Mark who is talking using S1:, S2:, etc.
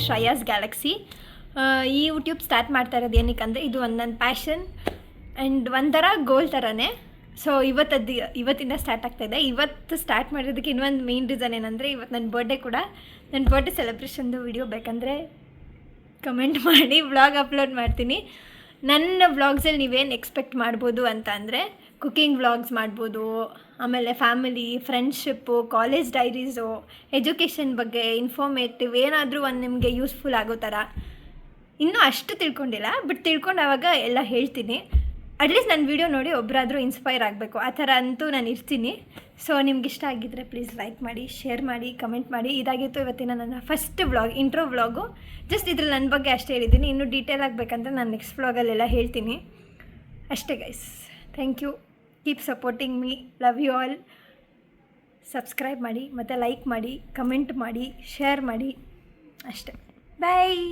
S1: Shreyas Galaxy. ಈ YouTube start ಮಾಡ್ತಾ ಇರೋದು ಏನಕ್ಕೆ ಅಂದರೆ ಇದು ಒಂದು ನನ್ನ ಪ್ಯಾಷನ್ ಆ್ಯಂಡ್ ಒಂಥರ ಗೋಲ್ ಥರನೇ. ಸೊ ಇವತ್ತಿಂದ ಸ್ಟಾರ್ಟ್ ಆಗ್ತಾಯಿದೆ. ಇವತ್ತು ಸ್ಟಾರ್ಟ್ ಮಾಡೋದಕ್ಕೆ ಇನ್ನೊಂದು ಮೇನ್ ರೀಸನ್ ಏನಂದರೆ ಇವತ್ತು ನನ್ನ ಬರ್ಡೇ ಕೂಡ. ನನ್ನ ಬರ್ಡೇ ಸೆಲೆಬ್ರೇಷನ್ದು ವಿಡಿಯೋ ಬೇಕಂದರೆ ಕಮೆಂಟ್ ಮಾಡಿ, ವ್ಲಾಗ್ ಅಪ್ಲೋಡ್ ಮಾಡ್ತೀನಿ. ನನ್ನ ವ್ಲಾಗ್ಸಲ್ಲಿ ನೀವೇನು ಎಕ್ಸ್ಪೆಕ್ಟ್ ಮಾಡ್ಬೋದು ಅಂತ ಅಂದರೆ ಕುಕ್ಕಿಂಗ್ ವ್ಲಾಗ್ಸ್ ಮಾಡ್ಬೋದು, ಆಮೇಲೆ ಫ್ಯಾಮಿಲಿ, ಫ್ರೆಂಡ್ಶಿಪ್ಪು, ಕಾಲೇಜ್ ಡೈರೀಸು, ಎಜುಕೇಷನ್ ಬಗ್ಗೆ ಇನ್ಫಾರ್ಮೇಟಿವ್ ಏನಾದರೂ ಒಂದು ನಿಮಗೆ ಯೂಸ್ಫುಲ್ ಆಗೋ ಥರ. ಇನ್ನೂ ಅಷ್ಟು ತಿಳ್ಕೊಂಡಿಲ್ಲ, ಬಟ್ ತಿಳ್ಕೊಂಡಾಗ ಎಲ್ಲ ಹೇಳ್ತೀನಿ. ಅಟ್ಲೀಸ್ಟ್ ನನ್ನ ವೀಡಿಯೋ ನೋಡಿ ಒಬ್ಬರಾದರೂ ಇನ್ಸ್ಪೈರ್ ಆಗಬೇಕು, ಆ ಥರ ಅಂತೂ ನಾನು ಇರ್ತೀನಿ. ಸೊ ನಿಮ್ಗೆ ಇಷ್ಟ ಆಗಿದ್ದರೆ ಪ್ಲೀಸ್ ಲೈಕ್ ಮಾಡಿ, ಶೇರ್ ಮಾಡಿ, ಕಮೆಂಟ್ ಮಾಡಿ. ಇದಾಗಿತ್ತು ಇವತ್ತಿನ ನನ್ನ first vlog, intro vlog. Just ಇದ್ರಲ್ಲಿ ನನ್ನ ಬಗ್ಗೆ ಅಷ್ಟೇ ಹೇಳಿದ್ದೀನಿ. ಇನ್ನೂ ಡೀಟೇಲ್ ಆಗಬೇಕಂದ್ರೆ ನಾನು ನೆಕ್ಸ್ಟ್ ವ್ಲಾಗಲ್ಲೆಲ್ಲ ಹೇಳ್ತೀನಿ. ಅಷ್ಟೇ guys, thank you. Keep supporting me. Love you all. Subscribe ಮಾಡಿ, ಮತ್ತು ಲೈಕ್ ಮಾಡಿ, ಕಮೆಂಟ್ ಮಾಡಿ, ಶೇರ್ ಮಾಡಿ. ಅಷ್ಟೇ. ಬಾಯ್.